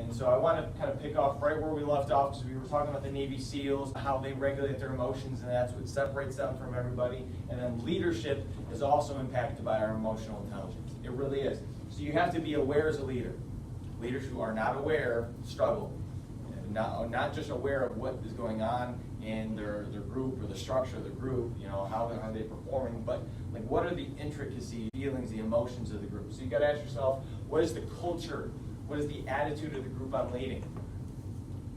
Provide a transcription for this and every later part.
And so I want to kind of pick off right where we left off, because we were talking about the Navy SEALs, how they regulate their emotions, and that's what separates them from everybody. And then leadership is also impacted by our emotional intelligence. It really is. So you have to be aware as a leader. Leaders who are not aware struggle. Not just aware of what is going on in their group or the structure of the group, how are they performing, but like what are the intricacies, feelings, the emotions of the group. So you got to ask yourself, what is the culture? What is the attitude of the group I'm leading?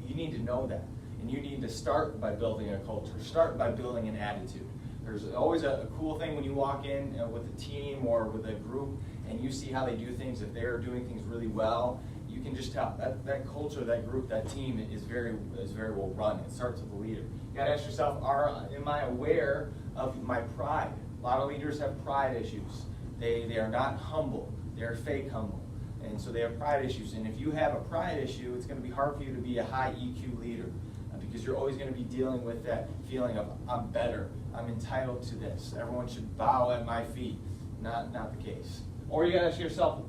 You need to know that. And you need to start by building a culture. Start by building an attitude. There's always a cool thing when you walk in with a team or with a group and you see how they do things. If they're doing things really well, you can just tell that culture, that group, that team is very well run. It starts with the leader. You gotta ask yourself, am I aware of my pride? A lot of leaders have pride issues. They are not humble. They're fake humble. And so they have pride issues. And if you have a pride issue, it's going to be hard for you to be a high EQ leader because you're always going to be dealing with that feeling of I'm better, I'm entitled to this, everyone should bow at my feet. Not the case. Or you got to ask yourself,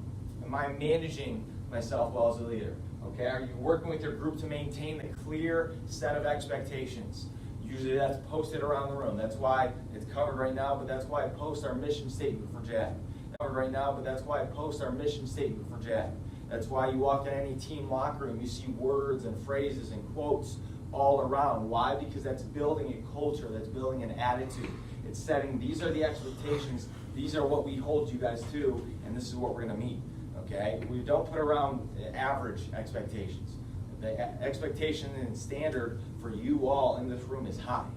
am I managing myself well as a leader? Okay, are you working with your group to maintain the clear set of expectations? Usually that's posted around the room. That's why it's covered right now, but that's why I post our mission statement for JAG. Right now, but that's why I post our mission statement for JAG. That's why you walk in any team locker room, you see words and phrases and quotes all around. Why? Because that's building a culture, that's building an attitude. It's setting, these are the expectations, these are what we hold you guys to, and this is what we're going to meet. Okay? We don't put around average expectations. The expectation and standard for you all in this room is high.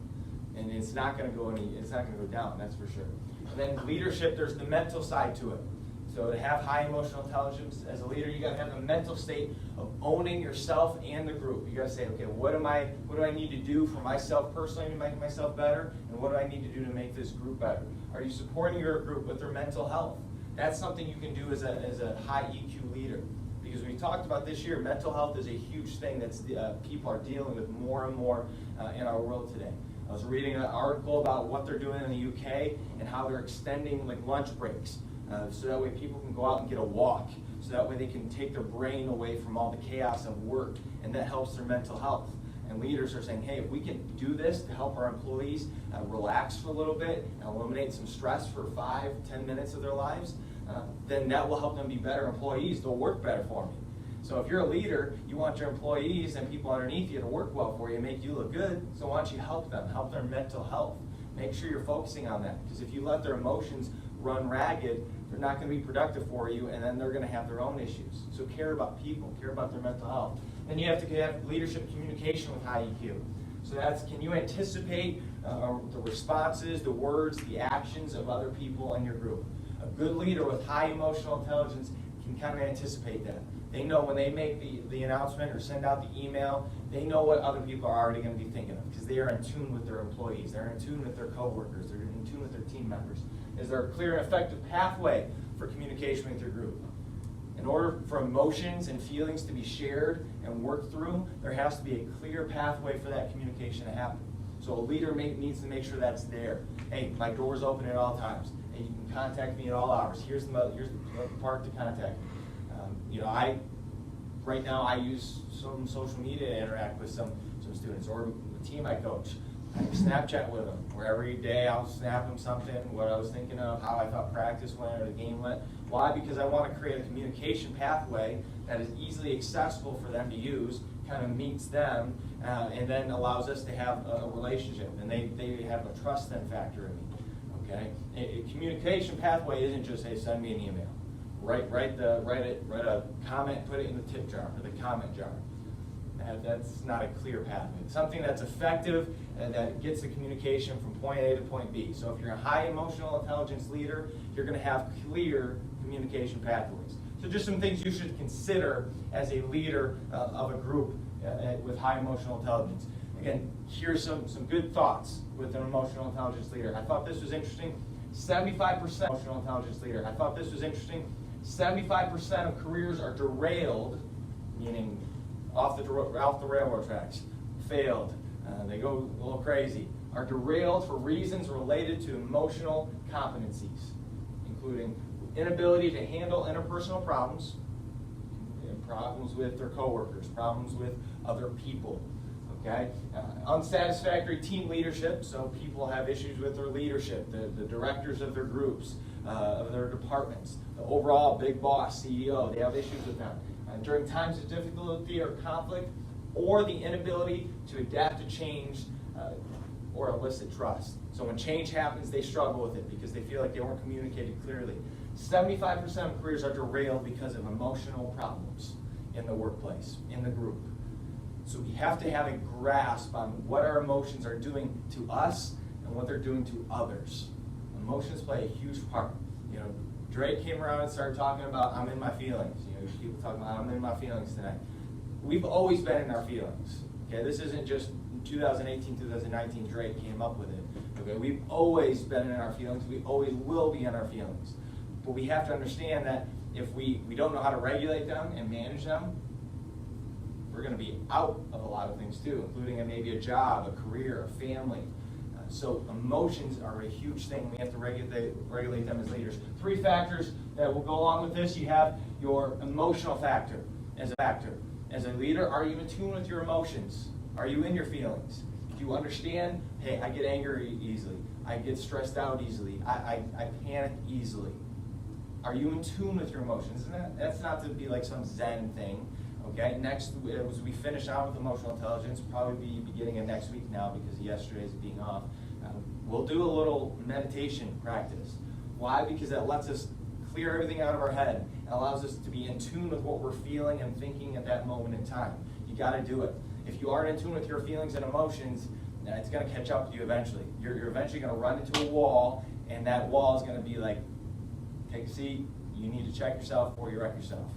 And it's not going to go down, that's for sure. And then leadership, there's the mental side to it. So to have high emotional intelligence as a leader, you got to have a mental state of owning yourself and the group. You got to say, okay, what do I need to do for myself personally to make myself better, and what do I need to do to make this group better? Are you supporting your group with their mental health? That's something you can do as a high EQ leader. Because we talked about this year, mental health is a huge thing that people are dealing with more and more in our world today. I was reading an article about what they're doing in the UK and how they're extending lunch breaks so that way people can go out and get a walk, so that way they can take their brain away from all the chaos of work, and that helps their mental health. And leaders are saying, hey, if we can do this to help our employees relax for a little bit and eliminate some stress for 5-10 minutes of their lives, then that will help them be better employees. They'll work better for me. So if you're a leader, you want your employees and people underneath you to work well for you and make you look good, so why don't you help them, help their mental health. Make sure you're focusing on that, because if you let their emotions run ragged, they're not going to be productive for you, and then they're going to have their own issues. So care about people, care about their mental health. Then you have to have leadership communication with high EQ. So that's, can you anticipate the responses, the words, the actions of other people in your group? A good leader with high emotional intelligence can kind of anticipate that. They know when they make the announcement or send out the email, they know what other people are already going to be thinking of, because they are in tune with their employees, they're in tune with their coworkers, they're in tune with their team members. Is there a clear and effective pathway for communication with your group? In order for emotions and feelings to be shared and worked through, there has to be a clear pathway for that communication to happen. So a leader needs to make sure that's there. Hey, my door's open at all times. Hey, you can contact me at all hours. Here's the part to contact me. Right now I use some social media to interact with some students, or the team I coach. I Snapchat with them, where every day I'll snap them something, what I was thinking of, how I thought practice went or the game went. Why? Because I want to create a communication pathway that is easily accessible for them to use, kind of meets them, and then allows us to have a relationship, and they have a trust then factor in me. Okay, a communication pathway isn't just, hey, send me an email. Write a comment, put it in the tip jar or the comment jar. That's not a clear pathway. Something that's effective and that gets the communication from point A to point B. So if you're a high emotional intelligence leader, you're going to have clear communication pathways. So just some things you should consider as a leader of a group with high emotional intelligence. Again, here's some good thoughts with an emotional intelligence leader. I thought this was interesting. 75% emotional intelligence leader. I thought this was interesting. 75% of careers are derailed, meaning off the railroad tracks, failed, they go a little crazy, are derailed for reasons related to emotional competencies, including inability to handle interpersonal problems problems with their coworkers, problems with other people. Okay? Unsatisfactory team leadership, so people have issues with their leadership, the directors of their groups, of their departments, the overall big boss, CEO, they have issues with them. During times of difficulty or conflict, or the inability to adapt to change or elicit trust. So when change happens, they struggle with it because they feel like they weren't communicated clearly. 75% of careers are derailed because of emotional problems in the workplace, in the group. So we have to have a grasp on what our emotions are doing to us and what they're doing to others. Emotions play a huge part. You know, Drake came around and started talking about, I'm in my feelings. You know, people talking about, I'm in my feelings tonight. We've always been in our feelings. Okay, this isn't just 2018, 2019, Drake came up with it. Okay, we've always been in our feelings. We always will be in our feelings. But we have to understand that if we don't know how to regulate them and manage them, we're going to be out of a lot of things too, including maybe a job, a career, a family. So emotions are a huge thing. We have to regulate them as leaders. 3 factors that will go along with this. You have your emotional factor as a factor. As a leader, are you in tune with your emotions? Are you in your feelings? Do you understand, hey, I get angry easily. I get stressed out easily. I panic easily. Are you in tune with your emotions? And that's not to be like some Zen thing. Okay, next, as we finish out with emotional intelligence, probably be beginning of next week now because yesterday's being off. We'll do a little meditation practice. Why? Because that lets us clear everything out of our head and allows us to be in tune with what we're feeling and thinking at that moment in time. You got to do it. If you aren't in tune with your feelings and emotions, it's going to catch up with you eventually. You're eventually going to run into a wall, and that wall is going to be like, take a seat, you need to check yourself before you wreck yourself.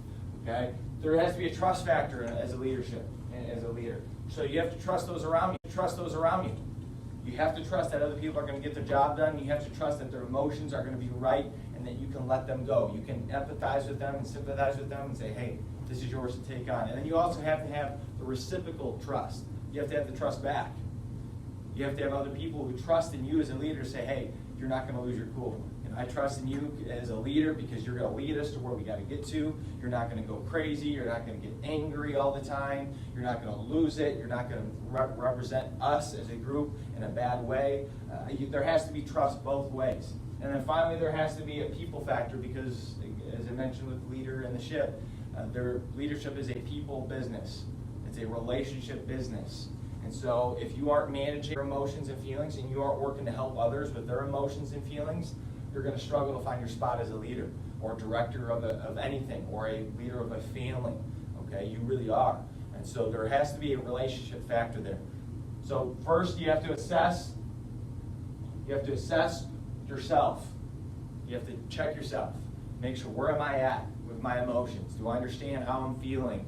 Okay? There has to be a trust factor as a leader. So you have to trust those around you. You have to trust that other people are going to get their job done. You have to trust that their emotions are going to be right and that you can let them go. You can empathize with them and sympathize with them and say, hey, this is yours to take on. And then you also have to have the reciprocal trust. You have to have the trust back. You have to have other people who trust in you as a leader to say, hey, you're not going to lose your cool. I trust in you as a leader because you're going to lead us to where we got to get to. You're not going to go crazy. You're not going to get angry all the time. You're not going to lose it. You're not going to represent us as a group in a bad way. There has to be trust both ways. And then finally, there has to be a people factor because, as I mentioned with leader and the ship, their leadership is a people business. It's a relationship business. And so if you aren't managing your emotions and feelings and you aren't working to help others with their emotions and feelings, you're going to struggle to find your spot as a leader or director of anything or a leader of a family. Okay, you really are. And so there has to be a relationship factor there. So first you have to assess yourself. You have to check yourself. Make sure, where am I at with my emotions? Do I understand how I'm feeling?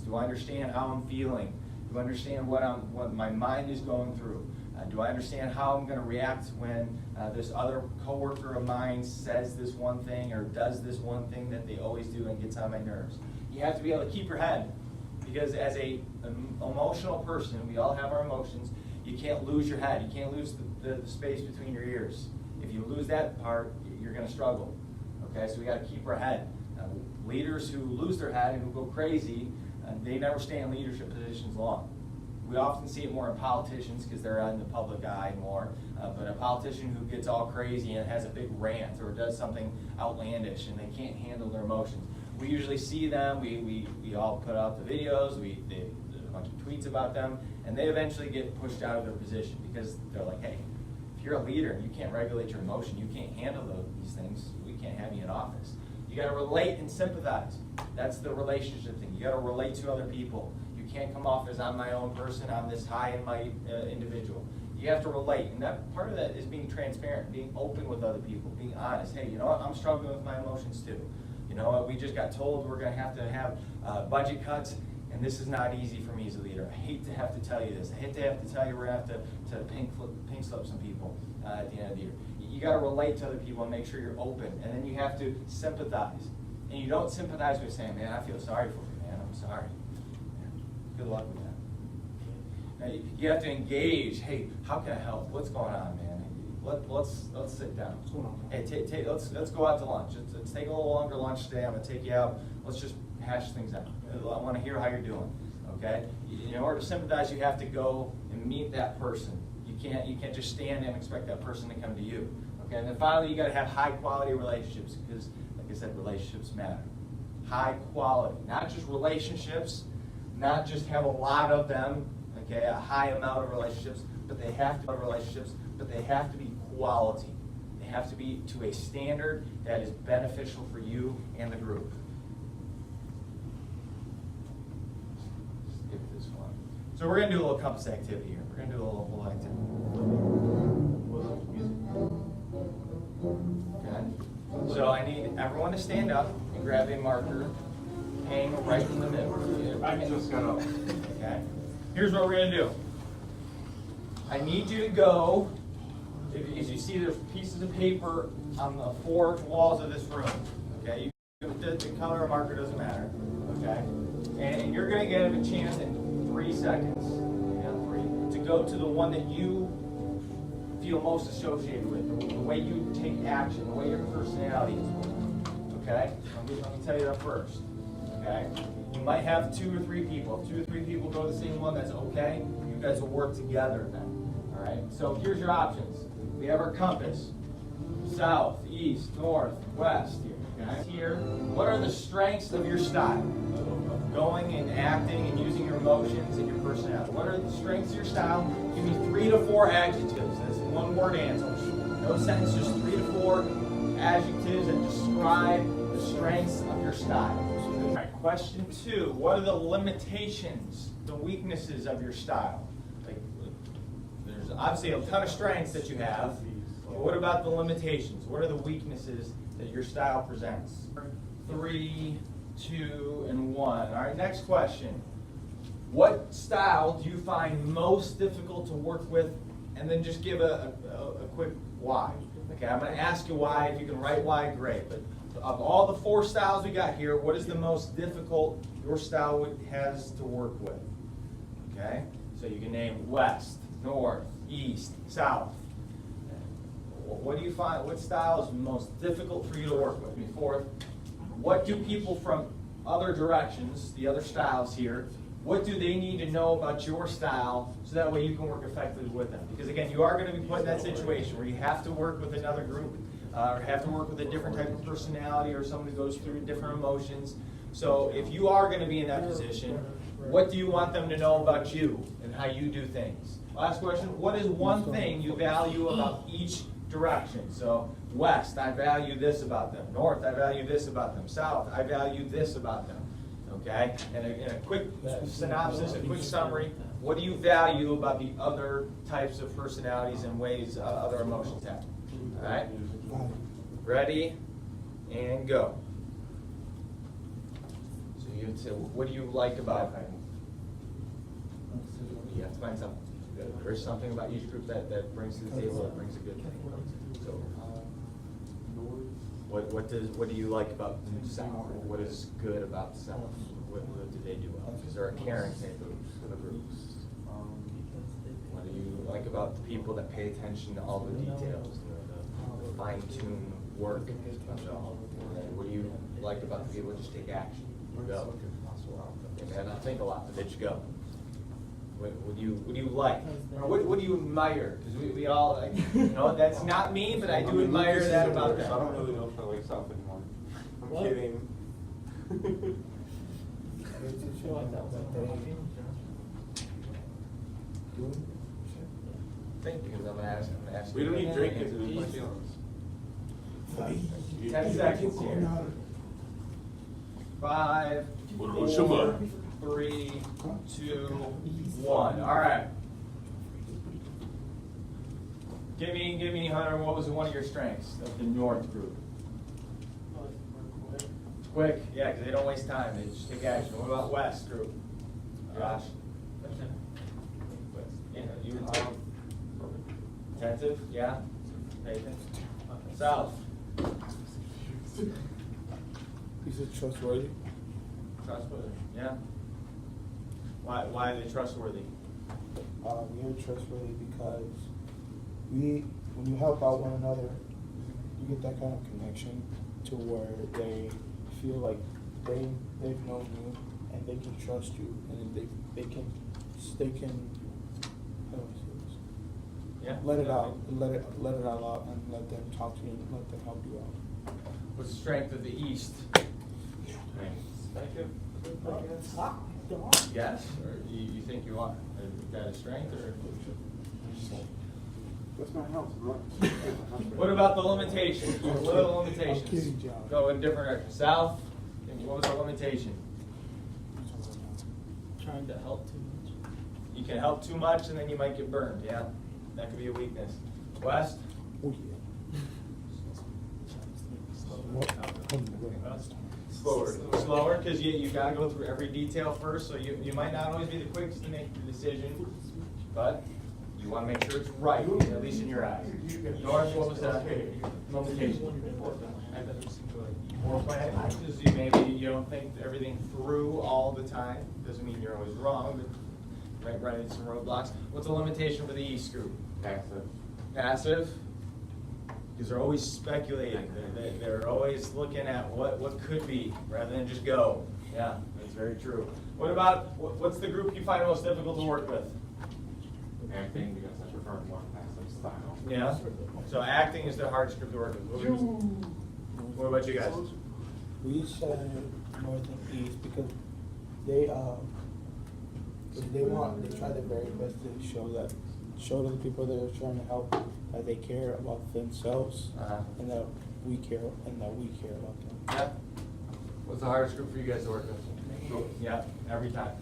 Do I understand how I'm feeling? Do I understand what my mind is going through? Do I understand how I'm going to react when this other coworker of mine says this one thing or does this one thing that they always do and gets on my nerves? You have to be able to keep your head, because as an emotional person, we all have our emotions, you can't lose your head. You can't lose the space between your ears. If you lose that part, you're going to struggle. Okay, so we got to keep our head. Leaders who lose their head and who go crazy, they never stay in leadership positions long. We often see it more in politicians because they're in the public eye more. But a politician who gets all crazy and has a big rant or does something outlandish and they can't handle their emotions, we usually see them. We all put out the videos. There's a bunch of tweets about them, and they eventually get pushed out of their position because they're like, hey, if you're a leader and you can't regulate your emotion, you can't handle these things, we can't have you in office. You got to relate and sympathize. That's the relationship thing. You got to relate to other people. You can't come off as I'm my own person, I'm this high and mighty individual. You have to relate, and that part of that is being transparent, being open with other people, being honest. Hey, you know what? I'm struggling with my emotions too. You know what? We just got told we're going to have budget cuts, and this is not easy for me as a leader. I hate to have to tell you this. I hate to have to tell you we're going to have to pink slip some people at the end of the year. You got to relate to other people and make sure you're open, and then you have to sympathize. And you don't sympathize with saying, man, I feel sorry for you, man. I'm sorry. Good luck with that. Now, you have to engage. Hey, how can I help? What's going on, man? Let's sit down. What's going on? Hey, let's go out to lunch. Let's take a little longer lunch today. I'm gonna take you out. Let's just hash things out. I want to hear how you're doing, okay? In order to sympathize, you have to go and meet that person. You can't just stand and expect that person to come to you, okay? And then finally, you got to have high quality relationships because, like I said, relationships matter. High quality, not just relationships, not just have a lot of them, okay? A high amount of relationships, but they have to be quality. They have to be to a standard that is beneficial for you and the group. Skip this one. So we're going to do a little compass activity here. We're going to do a little activity. Okay. So I need everyone to stand up and grab a marker, hang right in the middle. I just got up. Okay. Here's what we're going to do. I need you to go. As you see, there's pieces of paper on the four walls of this room. Okay, the color of marker doesn't matter. Okay, and you're going to get a chance in 3 seconds, to go to the one that you feel most associated with, the way you take action, the way your personality is. Okay, let me tell you that first. Okay, you might have 2 or 3 people. If 2 or 3 people go to the same one, that's okay. You guys will work together then. All right. So here's your options. We have our compass, south, east, north, west. Okay? Here, what are the strengths of your style? Of going and acting and using your emotions and your personality. What are the strengths of your style? Give me 3 to 4 adjectives. That's one-word answers. No sentence, just 3 to 4 adjectives that describe the strengths of your style. All right, question 2. What are the limitations, the weaknesses of your style? There's obviously a ton of strengths that you have, but what about the limitations? What are the weaknesses that your style presents? 3, 2, and 1. All right, next question. What style do you find most difficult to work with? And then just give a quick why. Okay, I'm going to ask you why. If you can write why, great. But of all the 4 styles we got here, what is the most difficult your style has to work with? Okay, so you can name west, north, east, south. What do you find? What style is most difficult for you to work with? And 4th, what do people from other directions, the other styles here, what do they need to know about your style so that way you can work effectively with them? Because again, you are going to be put in that situation where you have to work with another group, or have to work with a different type of personality, or someone who goes through different emotions. So if you are going to be in that position, what do you want them to know about you and how you do things? Last question, what is one thing you value about each direction? So west, I value this about them. North, I value this about them. South, I value this about them. Okay? And a quick synopsis, a quick summary, what do you value about the other types of personalities and ways other emotions have? All right? Ready? And go. So you have to say, what do you like about them? You have to find something. There's something about each group that brings to the table, that brings a good thing. So, what do you like about South? What is good about South? What do they do well? Is there a caring type of the group? What do you like about the people that pay attention to all the details, the fine-tuned work of it all? What do you like about the people that just take action? You go. They may not think a lot, but they just go. What do you like? Or what do you admire? Because we all, like, that's not me, but I do admire that about them. I don't really know if I like South anymore. I'm kidding. Think, because I'm gonna ask We you. don't need drink because it's my feelings. 10 seconds here. 5, 4, 3, 2, 1. All right. Give me, Hunter, what was one of your strengths of the North group? Quick, yeah, because they don't waste time. They just take action. What about West group? Josh? Yeah, you attentive? Yeah? Patient? South? Is it trustworthy? Trustworthy, yeah. Why are they trustworthy? We are trustworthy because when you help out one another, you get that kind of connection to where they feel like they've known you and they can trust you, and they can, how do I say this? Yeah. Let it out, let it all out, and let them talk to you, and let them help you out. What's the strength of the East? Yes, or you think you are? Is that a strength or? That's my house, bro. What about the limitations? What are the limitations? I'm kidding, John. Go in different directions. South, and what was the limitation? Trying to help too much. You can help too much and then you might get burned, yeah? That could be a weakness. West? Oh, yeah. Slower, because you gotta go through every detail first, so you might not always be the quickest to make the decision, but you wanna make sure it's right, at least in your eyes. North, what was that? Limitation. More planning, because maybe you don't think everything through all the time, doesn't mean you're always wrong, but right into some roadblocks. What's the limitation for the East group? Passive. Passive, because they're always speculating. They're always looking at what could be rather than just go. Yeah, that's very true. What about, what's the group you find most difficult to work with? Acting, because I prefer more passive style. Yeah, so acting is the hardest group to work with. What about you guys? We said north and east because they try their very best to show to the people that are trying to help that they care about themselves and that we care about them. Yeah. What's the hardest group for you guys to work with? Yeah, every time.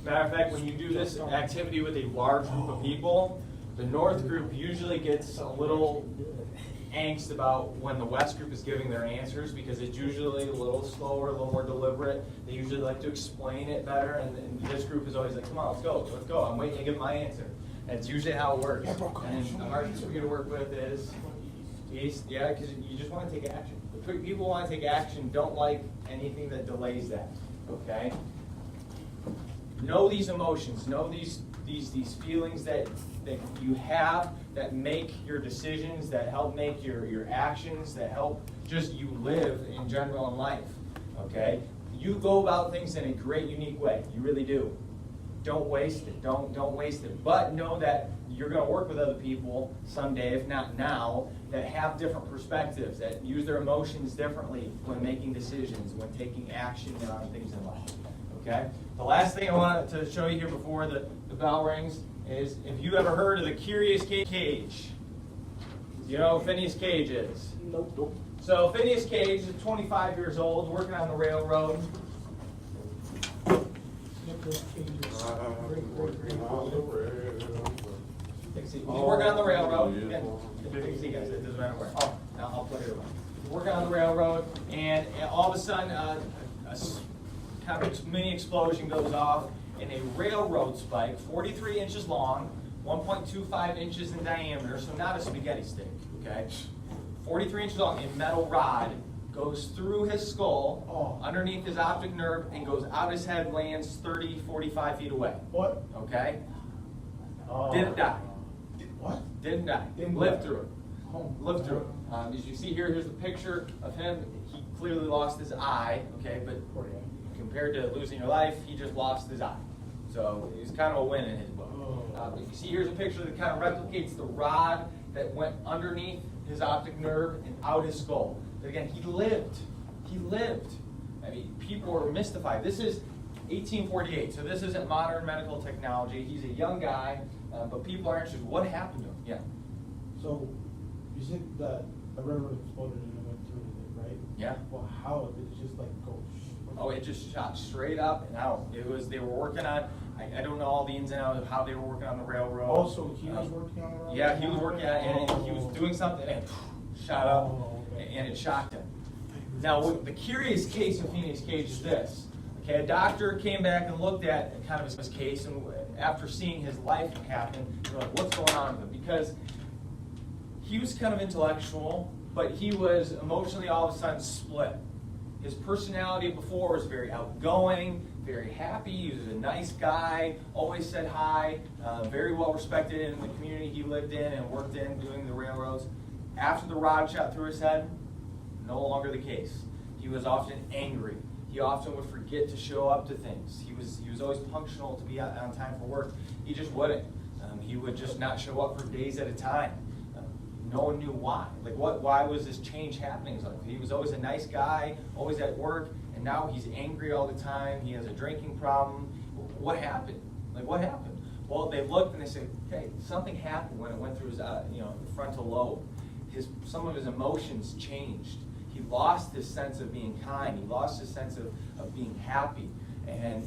Matter of fact, when you do this activity with a large group of people, the North group usually gets a little angst about when the West group is giving their answers because it's usually a little slower, a little more deliberate. They usually like to explain it better, and this group is always like, come on, let's go, I'm waiting to give my answer. And it's usually how it works. And the hardest group you're going to work with is East, yeah, because you just want to take action. The people who want to take action don't like anything that delays that, okay? Know these emotions, know these feelings that you have that make your decisions, that help make your actions, that help just you live in general in life, okay? You go about things in a great, unique way. You really do. Don't waste it. Don't waste it. But know that you're going to work with other people someday, if not now, that have different perspectives, that use their emotions differently when making decisions, when taking action on things in life. Okay? The last thing I wanted to show you here before the bell rings is if you ever heard of the Curious Cage. You know who Phineas Cage is? Nope. So Phineas Cage is 25 years old, working on the railroad. He's working on the railroad. Take a seat, guys. It doesn't matter where. Oh, I'll put it away. He's working on the railroad, and all of a sudden, kind of a mini explosion goes off, and a railroad spike, 43 inches long, 1.25 inches in diameter, so not a spaghetti stick, okay? 43 inches long, a metal rod goes through his skull, underneath his optic nerve, and goes out his head, lands 30, 45 feet away. What? Okay? Didn't die. What? Didn't die. Didn't Lived die. through it. Lived through it. As you see here, here's a picture of him. He clearly lost his eye, okay, but compared to losing your life, he just lost his eye. So he's kind of a win in his book. But you see here's a picture that kind of replicates the rod that went underneath his optic nerve and out his skull. But again, he lived. He lived. I mean, people are mystified. This is 1848, so this isn't modern medical technology. He's a young guy, but people are interested. What happened to him? Yeah. So, you said that a railroad exploded and it went through it, right? Yeah. Well, how did it just like go? Oh, it just shot straight up and out. They were working on, I don't know all the ins and outs of how they were working on the railroad. Also, he was working on the railroad? Yeah, he was working on it, and he was doing something, and it shot up, okay. and it shocked him. Now, the curious case of Phineas Cage is this. Okay, a doctor came back and looked at kind of his case, and after seeing his life happen, they're like, what's going on with him? Because he was kind of intellectual, but he was emotionally all of a sudden split. His personality before was very outgoing, very happy. He was a nice guy, always said hi, very well respected in the community he lived in and worked in doing the railroads. After the rod shot through his head, no longer the case. He was often angry. He He often would forget to show up to things. He was always punctual to be on time for work. He just wouldn't. He would just not show up for days at a time. No one knew why. Like, why was this change happening in his life? He was always a nice guy, always at work, and now he's angry all the time. He has a drinking problem. What happened? Like, what happened? Well, they looked and they said, okay, something happened when it went through his frontal lobe. Some of his emotions changed. He lost his sense of being kind. He lost his sense of being happy. And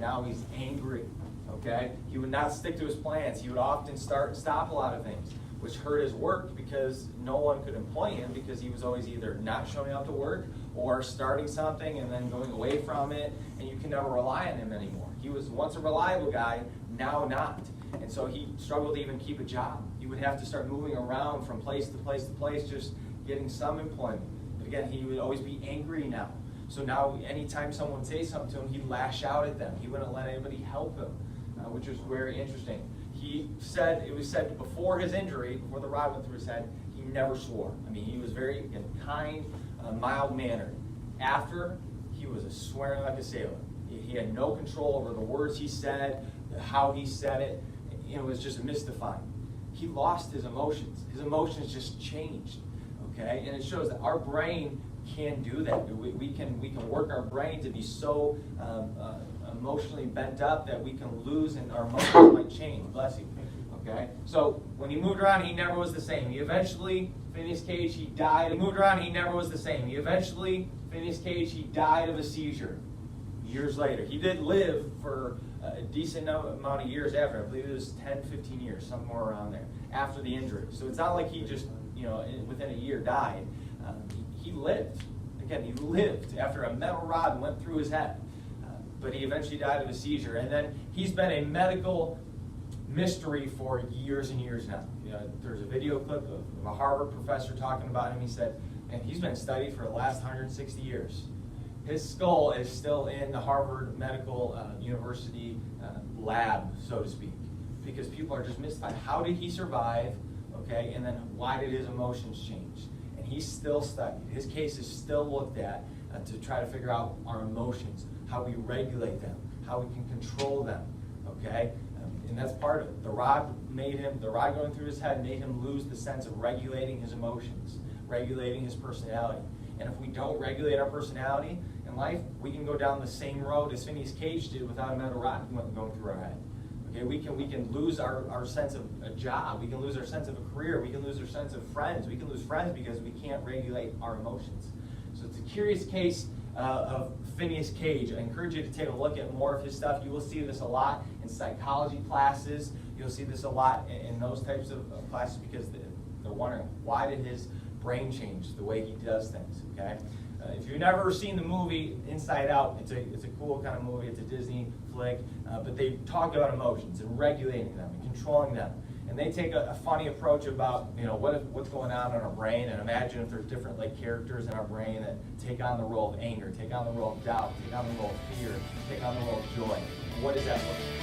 now he's angry. Okay? He would not stick to his plans. He would often start and stop a lot of things, which hurt his work because no one could employ him because he was always either not showing up to work or starting something and then going away from it, and you can never rely on him anymore. He was once a reliable guy, now not. And so he struggled to even keep a job. He would have to start moving around from place to place to place, just getting some employment. But again, he would always be angry now. So now anytime someone would say something to him, he'd lash out at them. He wouldn't let anybody help him, which was very interesting. It was said before his injury, before the rod went through his head, he never swore. I mean, he was very kind, mild-mannered. After, he was swearing like a sailor. He had no control over the words he said, how he said it. It was just mystifying. He lost his emotions. His emotions just changed, okay? And it shows that our brain can do that. We can work our brain to be so emotionally bent up that we can lose and our emotions might change. Bless you. Okay? So when he moved around, he never was the same. He eventually, Phineas Cage, he died. He moved around, he never was the same. He eventually, Phineas Cage, he died of a seizure years later. He did live for a decent amount of years after. I believe it was 10, 15 years, somewhere around there, after the injury. So it's not like he just, within a year died. He lived. Again, he lived after a metal rod went through his head. But he eventually died of a seizure. And then he's been a medical mystery for years and years now. There's a video clip of a Harvard professor talking about him. He said, and he's been studied for the last 160 years. His skull is still in the Harvard Medical University lab, so to speak, because people are just mystified. How did he survive? Okay, and then why did his emotions change? And he's still studied. His case is still looked at to try to figure out our emotions, how we regulate them, how we can control them. Okay, and that's part of it. The rod going through his head made him lose the sense of regulating his emotions, regulating his personality. And if we don't regulate our personality in life, we can go down the same road as Phineas Cage did without a metal rod going through our head. Okay, we can lose our sense of a job. We can lose our sense of a career. We can lose our sense of friends. We can lose friends because we can't regulate our emotions. So it's a curious case of Phineas Cage. I encourage you to take a look at more of his stuff. You will see this a lot in psychology classes. You'll see this a lot in those types of classes because they're wondering, why did his brain change the way he does things, okay? If you've never seen the movie Inside Out, it's a cool kind of movie. It's a Disney flick, but they talk about emotions and regulating them and controlling them. And they take a funny approach about what's going on in our brain, and imagine if there's different characters in our brain that take on the role of anger, take on the role of doubt, take on the role of fear, take on the role of joy. What does that look like?